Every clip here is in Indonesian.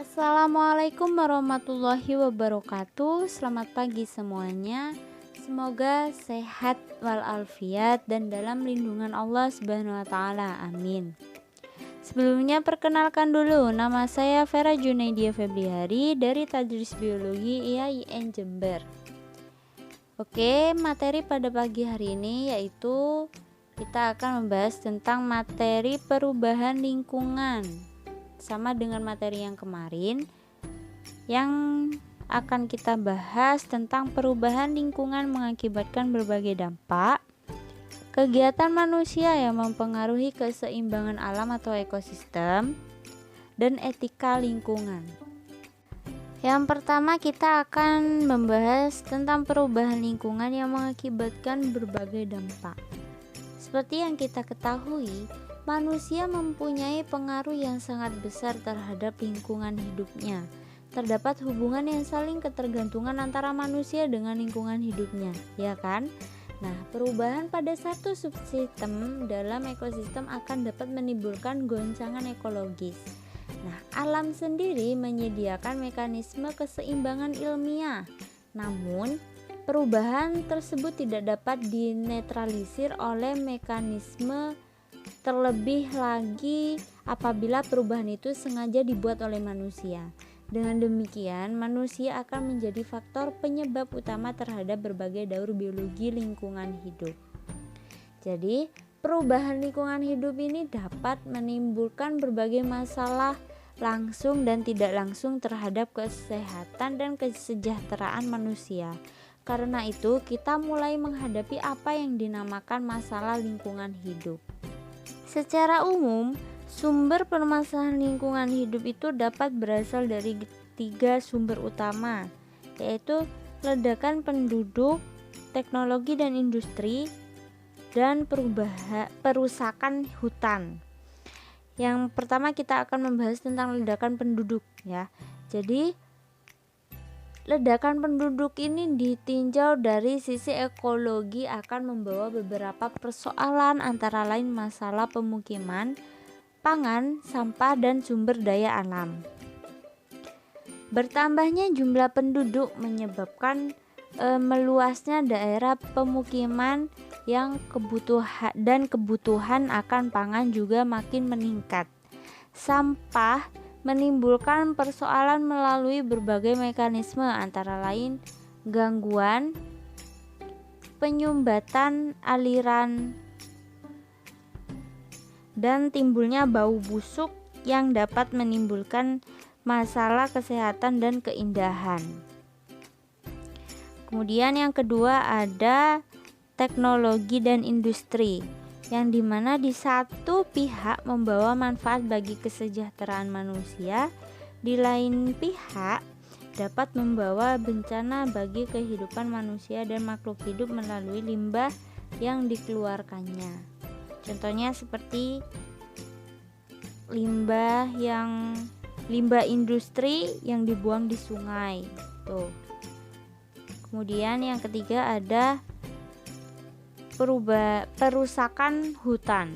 Assalamualaikum warahmatullahi wabarakatuh. Selamat pagi semuanya. Semoga sehat walafiat dan dalam lindungan Allah Subhanahu wa taala. Amin. Sebelumnya perkenalkan dulu, nama saya Vera Junaidia Febriari dari Tadris Biologi IAIN Jember. Oke, materi pada pagi hari ini yaitu kita akan membahas tentang materi perubahan lingkungan. Sama dengan materi yang kemarin, yang akan kita bahas tentang perubahan lingkungan mengakibatkan berbagai dampak, kegiatan manusia yang mempengaruhi keseimbangan alam atau ekosistem, dan etika lingkungan. Yang pertama, kita akan membahas tentang perubahan lingkungan yang mengakibatkan berbagai dampak. Seperti yang kita ketahui, manusia mempunyai pengaruh yang sangat besar terhadap lingkungan hidupnya. Terdapat hubungan yang saling ketergantungan antara manusia dengan lingkungan hidupnya, ya kan? Nah, perubahan pada satu subsistem dalam ekosistem akan dapat menimbulkan goncangan ekologis. Nah, alam sendiri menyediakan mekanisme keseimbangan ilmiah. Namun, perubahan tersebut tidak dapat dinetralisir oleh mekanisme, terlebih lagi apabila perubahan itu sengaja dibuat oleh manusia. Dengan demikian, manusia akan menjadi faktor penyebab utama terhadap berbagai daur biologi lingkungan hidup. Jadi, perubahan lingkungan hidup ini dapat menimbulkan berbagai masalah langsung dan tidak langsung terhadap kesehatan dan kesejahteraan manusia. Karena itu, kita mulai menghadapi apa yang dinamakan masalah lingkungan hidup. Secara umum, sumber permasalahan lingkungan hidup itu dapat berasal dari 3 sumber utama, yaitu ledakan penduduk, teknologi dan industri, dan perusakan hutan. Yang pertama kita akan membahas tentang ledakan penduduk ya. Jadi ledakan penduduk ini ditinjau dari sisi ekologi akan membawa beberapa persoalan, antara lain masalah pemukiman, pangan, sampah, dan sumber daya alam. Bertambahnya jumlah penduduk menyebabkan meluasnya daerah pemukiman yang kebutuhan akan pangan juga makin meningkat. Sampah menimbulkan persoalan melalui berbagai mekanisme, antara lain gangguan penyumbatan aliran dan timbulnya bau busuk yang dapat menimbulkan masalah kesehatan dan keindahan. Kemudian yang kedua ada teknologi dan industri, yang dimana di satu pihak membawa manfaat bagi kesejahteraan manusia, di lain pihak dapat membawa bencana bagi kehidupan manusia dan makhluk hidup melalui limbah yang dikeluarkannya. Contohnya seperti limbah industri yang dibuang di sungai. Tuh. Kemudian yang ketiga ada perusakan hutan,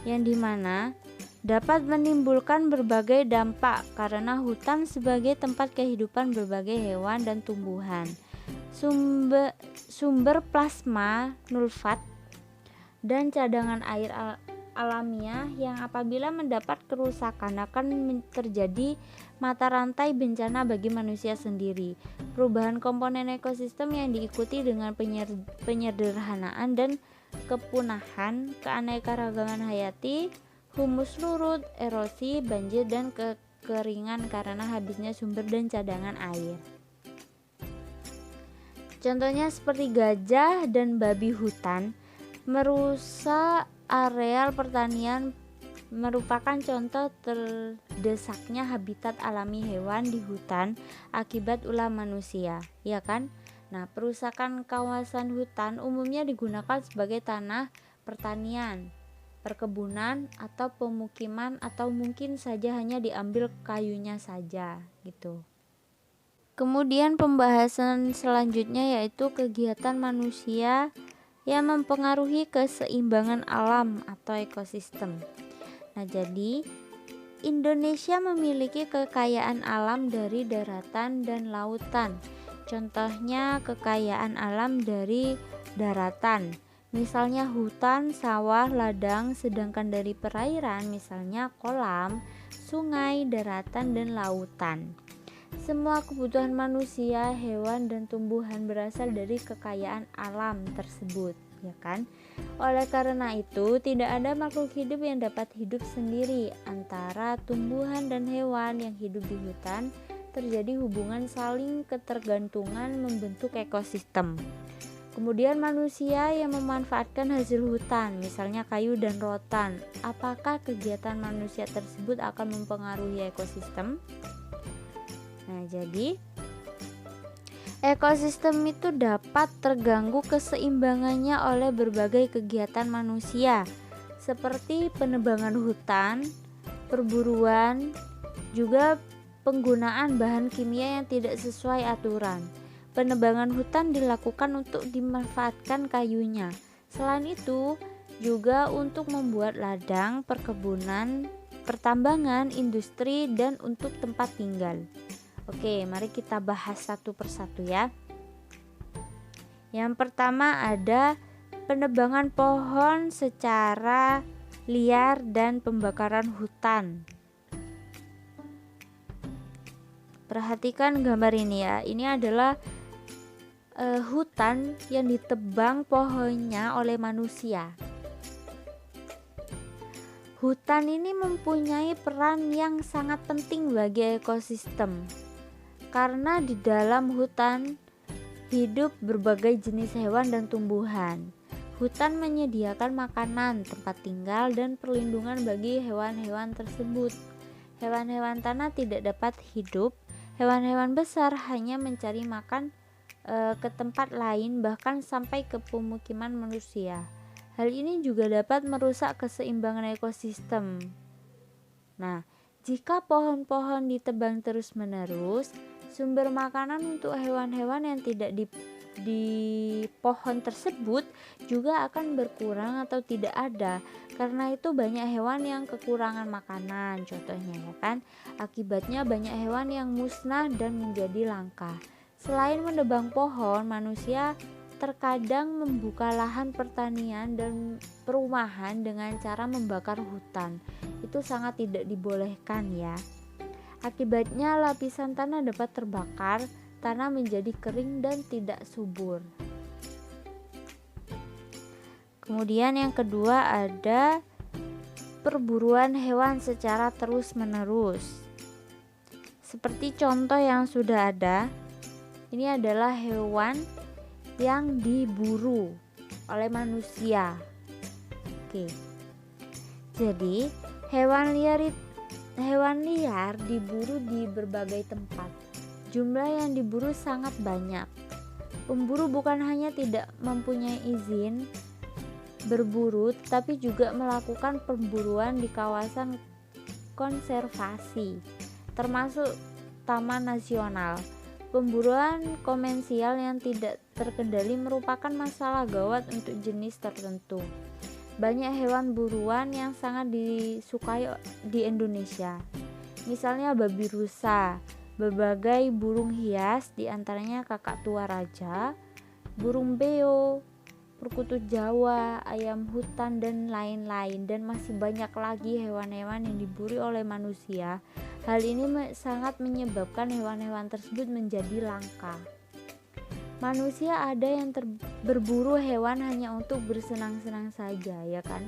yang dimana dapat menimbulkan berbagai dampak karena hutan sebagai tempat kehidupan berbagai hewan dan tumbuhan, sumber plasma nulfat, dan cadangan air alamiah yang apabila mendapat kerusakan akan terjadi mata rantai bencana bagi manusia sendiri. Perubahan komponen ekosistem yang diikuti dengan penyederhanaan dan kepunahan keanekaragaman hayati, humus lurut, erosi, banjir, dan kekeringan karena habisnya sumber dan cadangan air. Contohnya seperti gajah dan babi hutan merusak areal pertanian, merupakan contoh terdesaknya habitat alami hewan di hutan akibat ulah manusia, ya kan? Nah, perusakan kawasan hutan umumnya digunakan sebagai tanah pertanian, perkebunan, atau pemukiman, atau mungkin saja hanya diambil kayunya saja gitu. Kemudian pembahasan selanjutnya yaitu kegiatan manusia yang mempengaruhi keseimbangan alam atau ekosistem. Nah, jadi Indonesia memiliki kekayaan alam dari daratan dan lautan. Contohnya kekayaan alam dari daratan, misalnya hutan, sawah, ladang, sedangkan dari perairan misalnya kolam, sungai, daratan, dan lautan. Semua kebutuhan manusia, hewan, dan tumbuhan berasal dari kekayaan alam tersebut, ya kan? Oleh karena itu, tidak ada makhluk hidup yang dapat hidup sendiri. Antara tumbuhan dan hewan yang hidup di hutan terjadi hubungan saling ketergantungan membentuk ekosistem. Kemudian manusia yang memanfaatkan hasil hutan, misalnya kayu dan rotan. Apakah kegiatan manusia tersebut akan mempengaruhi ekosistem? Nah, jadi ekosistem itu dapat terganggu keseimbangannya oleh berbagai kegiatan manusia, seperti penebangan hutan, perburuan, juga penggunaan bahan kimia yang tidak sesuai aturan. Penebangan hutan dilakukan untuk dimanfaatkan kayunya. Selain itu, juga untuk membuat ladang, perkebunan, pertambangan, industri, dan untuk tempat tinggal. Oke, mari kita bahas satu persatu ya. Yang pertama ada penebangan pohon secara liar dan pembakaran hutan. Perhatikan gambar ini ya. Ini adalah hutan yang ditebang pohonnya oleh manusia. Hutan ini mempunyai peran yang sangat penting bagi ekosistem, karena di dalam hutan hidup berbagai jenis hewan dan tumbuhan. Hutan menyediakan makanan, tempat tinggal, dan perlindungan bagi hewan-hewan tersebut. Hewan-hewan tanah tidak dapat hidup. Hewan-hewan besar hanya mencari makan ke tempat lain, bahkan sampai ke pemukiman manusia. Hal ini juga dapat merusak keseimbangan ekosistem. Nah, jika pohon-pohon ditebang terus-menerus, sumber makanan untuk hewan-hewan yang tidak di pohon tersebut juga akan berkurang atau tidak ada. Karena itu banyak hewan yang kekurangan makanan, contohnya ya kan. Akibatnya banyak hewan yang musnah dan menjadi langka. Selain menebang pohon, manusia terkadang membuka lahan pertanian dan perumahan dengan cara membakar hutan. Itu sangat tidak dibolehkan ya. Akibatnya lapisan tanah dapat terbakar, tanah menjadi kering dan tidak subur. Kemudian yang kedua ada perburuan hewan secara terus-menerus. Seperti contoh yang sudah ada, ini adalah hewan yang diburu oleh manusia. Oke. Jadi, hewan liar diburu di berbagai tempat. Jumlah yang diburu sangat banyak. Pemburu bukan hanya tidak mempunyai izin berburu, tapi juga melakukan pemburuan di kawasan konservasi, termasuk taman nasional. Pemburuan komersial yang tidak terkendali merupakan masalah gawat untuk jenis tertentu. Banyak hewan buruan yang sangat disukai di Indonesia. Misalnya babi rusa, berbagai burung hias diantaranya kakak tua raja, burung beo, perkutut Jawa, ayam hutan, dan lain-lain. Dan masih banyak lagi hewan-hewan yang diburu oleh manusia. Hal ini sangat menyebabkan hewan-hewan tersebut menjadi langka. Manusia ada yang berburu hewan hanya untuk bersenang-senang saja, ya kan?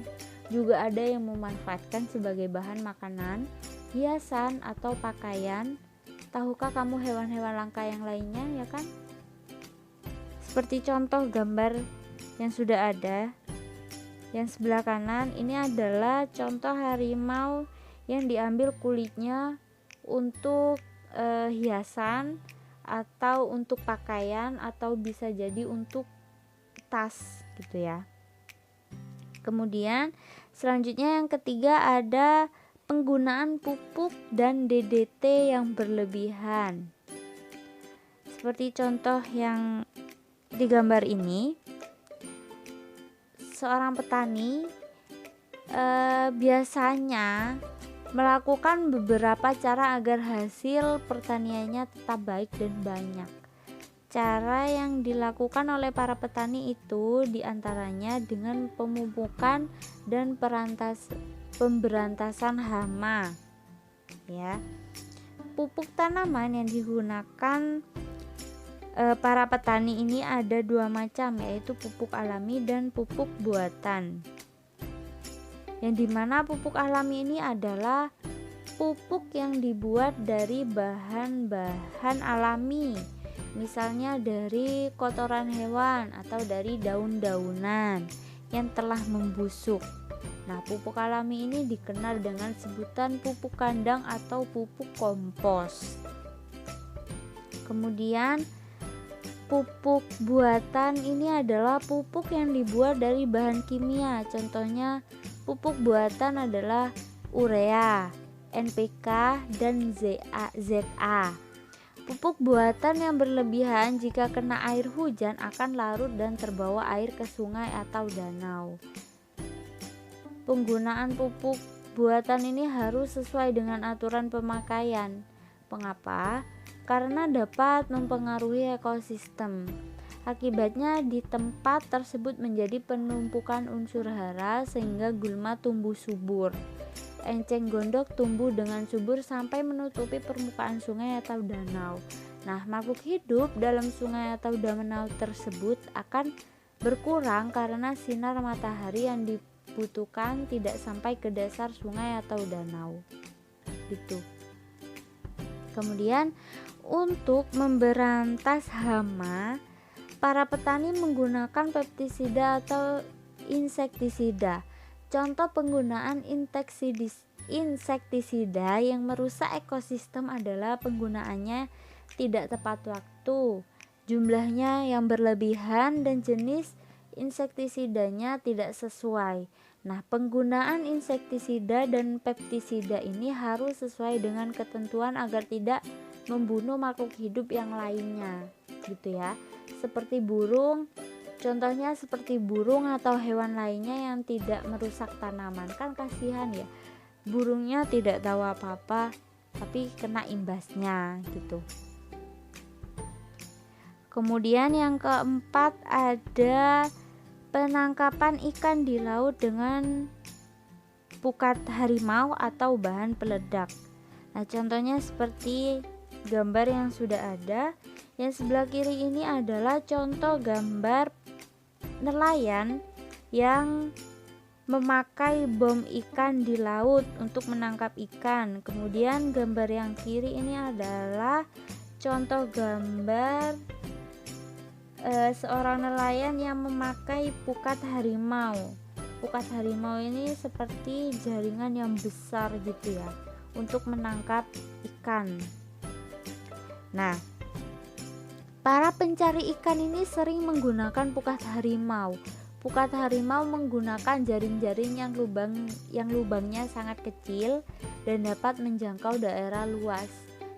Juga ada yang memanfaatkan sebagai bahan makanan, hiasan, atau pakaian. Tahukah kamu hewan-hewan langka yang lainnya, ya kan? Seperti contoh gambar yang sudah ada, yang sebelah kanan ini adalah contoh harimau yang diambil kulitnya untuk hiasan atau untuk pakaian atau bisa jadi untuk tas gitu ya. Kemudian selanjutnya yang ketiga ada penggunaan pupuk dan DDT yang berlebihan. Seperti contoh yang di gambar ini, seorang petani biasanya melakukan beberapa cara agar hasil pertaniannya tetap baik dan banyak. Cara yang dilakukan oleh para petani itu diantaranya dengan pemupukan dan pemberantasan hama. Ya, pupuk tanaman yang digunakan para petani ini ada dua macam, yaitu pupuk alami dan pupuk buatan. Yang dimana pupuk alami ini adalah pupuk yang dibuat dari bahan-bahan alami, misalnya dari kotoran hewan atau dari daun-daunan yang telah membusuk. Nah, pupuk alami ini dikenal dengan sebutan pupuk kandang atau pupuk kompos. Kemudian pupuk buatan ini adalah pupuk yang dibuat dari bahan kimia. Contohnya pupuk buatan adalah urea, NPK, dan ZA. Pupuk buatan yang berlebihan jika kena air hujan akan larut dan terbawa air ke sungai atau danau. Penggunaan pupuk buatan ini harus sesuai dengan aturan pemakaian. Mengapa? Karena dapat mempengaruhi ekosistem. Akibatnya di tempat tersebut menjadi penumpukan unsur hara sehingga gulma tumbuh subur. Enceng gondok tumbuh dengan subur sampai menutupi permukaan sungai atau danau. Nah, makhluk hidup dalam sungai atau danau tersebut akan berkurang karena sinar matahari yang dibutuhkan tidak sampai ke dasar sungai atau danau. Gitu. Kemudian untuk memberantas hama, para petani menggunakan pestisida atau insektisida. Contoh penggunaan insektisida yang merusak ekosistem adalah penggunaannya tidak tepat waktu, jumlahnya yang berlebihan, dan jenis insektisidanya tidak sesuai. Nah, penggunaan insektisida dan pestisida ini harus sesuai dengan ketentuan agar tidak membunuh makhluk hidup yang lainnya, gitu ya. Seperti burung, contohnya seperti burung atau hewan lainnya yang tidak merusak tanaman. Kan kasihan ya, burungnya tidak tahu apa-apa tapi kena imbasnya gitu. Kemudian yang keempat ada penangkapan ikan di laut dengan pukat harimau atau bahan peledak. Nah, contohnya seperti gambar yang sudah ada. Yang sebelah kiri ini adalah contoh gambar nelayan yang memakai bom ikan di laut untuk menangkap ikan. Kemudian gambar yang kiri ini adalah contoh gambar seorang nelayan yang memakai pukat harimau. Pukat harimau ini seperti jaringan yang besar gitu ya untuk menangkap ikan. Nah, para pencari ikan ini sering menggunakan pukat harimau. Pukat harimau menggunakan jaring-jaring yang lubangnya sangat kecil dan dapat menjangkau daerah luas.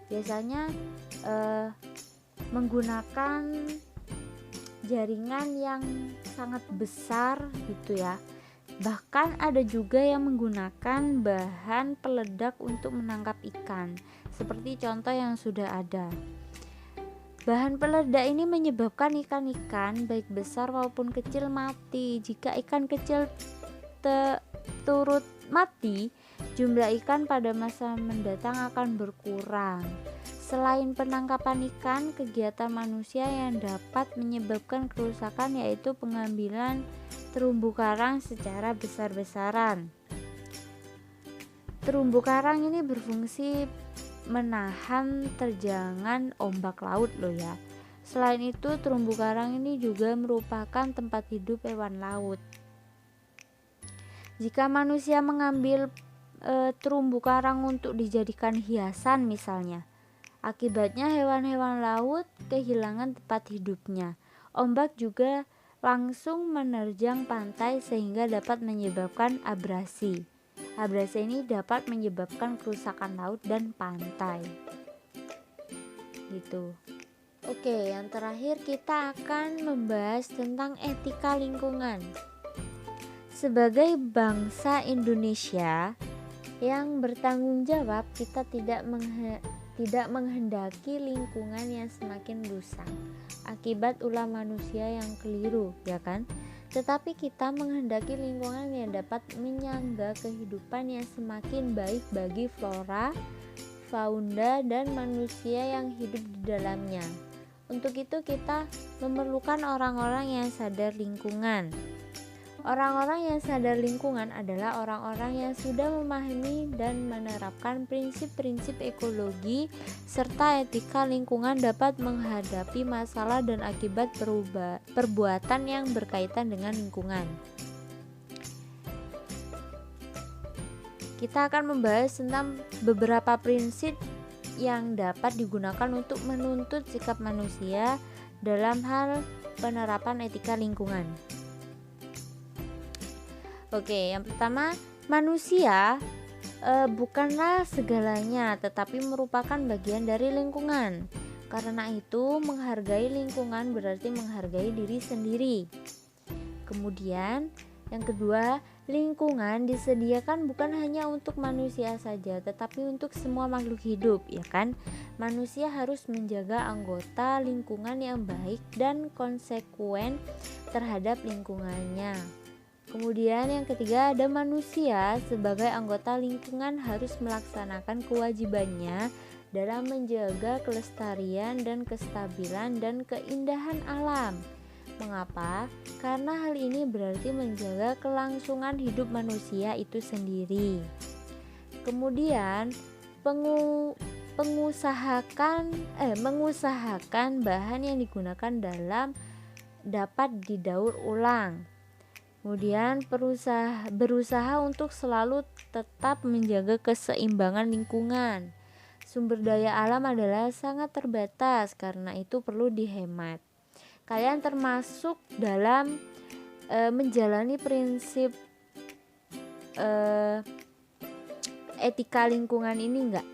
Biasanya menggunakan jaringan yang sangat besar gitu ya. Bahkan ada juga yang menggunakan bahan peledak untuk menangkap ikan, seperti contoh yang sudah ada. Bahan peledak ini menyebabkan ikan-ikan baik besar maupun kecil mati. Jika ikan kecil turut mati, jumlah ikan pada masa mendatang akan berkurang. Selain penangkapan ikan, kegiatan manusia yang dapat menyebabkan kerusakan yaitu pengambilan terumbu karang secara besar-besaran. Terumbu karang ini berfungsi menahan terjangan ombak laut loh ya. Selain itu, terumbu karang ini juga merupakan tempat hidup hewan laut. Jika manusia mengambil terumbu karang untuk dijadikan hiasan misalnya, akibatnya hewan-hewan laut kehilangan tempat hidupnya. Ombak juga langsung menerjang pantai sehingga dapat menyebabkan abrasi. Abrasi ini dapat menyebabkan kerusakan laut dan pantai. Gitu. Oke, yang terakhir kita akan membahas tentang etika lingkungan. Sebagai bangsa Indonesia, Yang bertanggung jawab, kita tidak menghendaki lingkungan yang semakin rusak akibat ulah manusia yang keliru, ya kan? Tetapi kita menghendaki lingkungan yang dapat menyangga kehidupan yang semakin baik bagi flora, fauna, dan manusia yang hidup di dalamnya. Untuk itu kita memerlukan orang-orang yang sadar lingkungan. Orang-orang yang sadar lingkungan adalah orang-orang yang sudah memahami dan menerapkan prinsip-prinsip ekologi serta etika lingkungan dapat menghadapi masalah dan akibat perbuatan yang berkaitan dengan lingkungan. Kita akan membahas tentang beberapa prinsip yang dapat digunakan untuk menuntut sikap manusia dalam hal penerapan etika lingkungan. Oke, yang pertama, manusia bukanlah segalanya, tetapi merupakan bagian dari lingkungan. Karena itu, menghargai lingkungan berarti menghargai diri sendiri. Kemudian, yang kedua, lingkungan disediakan bukan hanya untuk manusia saja, tetapi untuk semua makhluk hidup, ya kan? Manusia harus menjaga anggota lingkungan yang baik dan konsekuen terhadap lingkungannya. Kemudian yang ketiga, ada manusia sebagai anggota lingkungan harus melaksanakan kewajibannya dalam menjaga kelestarian dan kestabilan dan keindahan alam. Mengapa? Karena hal ini berarti menjaga kelangsungan hidup manusia itu sendiri. Kemudian mengusahakan bahan yang digunakan dalam dapat didaur ulang. Kemudian berusaha untuk selalu tetap menjaga keseimbangan lingkungan. Sumber daya alam adalah sangat terbatas, karena itu perlu dihemat. Kalian termasuk dalam menjalani prinsip etika lingkungan ini enggak?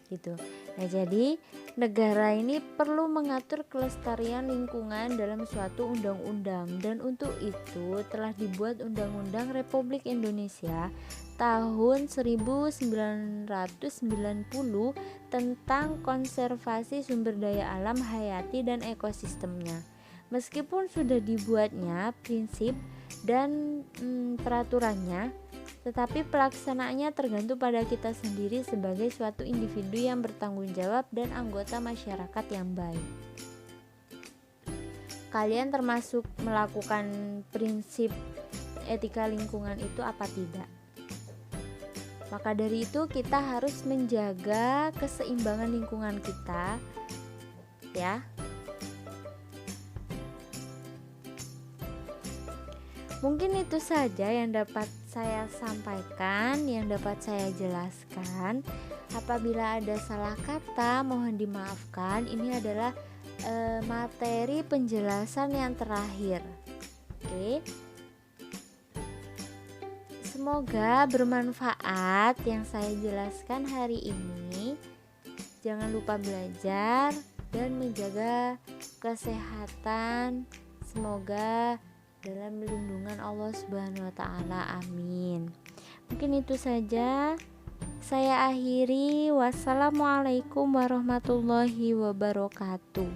Gitu. Nah, jadi negara ini perlu mengatur kelestarian lingkungan dalam suatu undang-undang, dan untuk itu telah dibuat Undang-Undang Republik Indonesia tahun 1990 tentang konservasi sumber daya alam hayati dan ekosistemnya. Meskipun sudah dibuatnya prinsip dan peraturannya, tetapi pelaksanaannya tergantung pada kita sendiri sebagai suatu individu yang bertanggung jawab dan anggota masyarakat yang baik. Kalian termasuk melakukan prinsip etika lingkungan itu apa tidak? Maka dari itu kita harus menjaga keseimbangan lingkungan kita, ya. Mungkin itu saja yang dapat saya sampaikan, yang dapat saya jelaskan. Apabila ada salah kata, mohon dimaafkan. Ini adalah materi penjelasan yang terakhir. Oke. Semoga bermanfaat yang saya jelaskan hari ini. Jangan lupa belajar dan menjaga kesehatan. Semoga dalam lindungan Allah Subhanahu wa taala. Amin. Mungkin itu saja. Saya akhiri. Wassalamualaikum warahmatullahi wabarakatuh.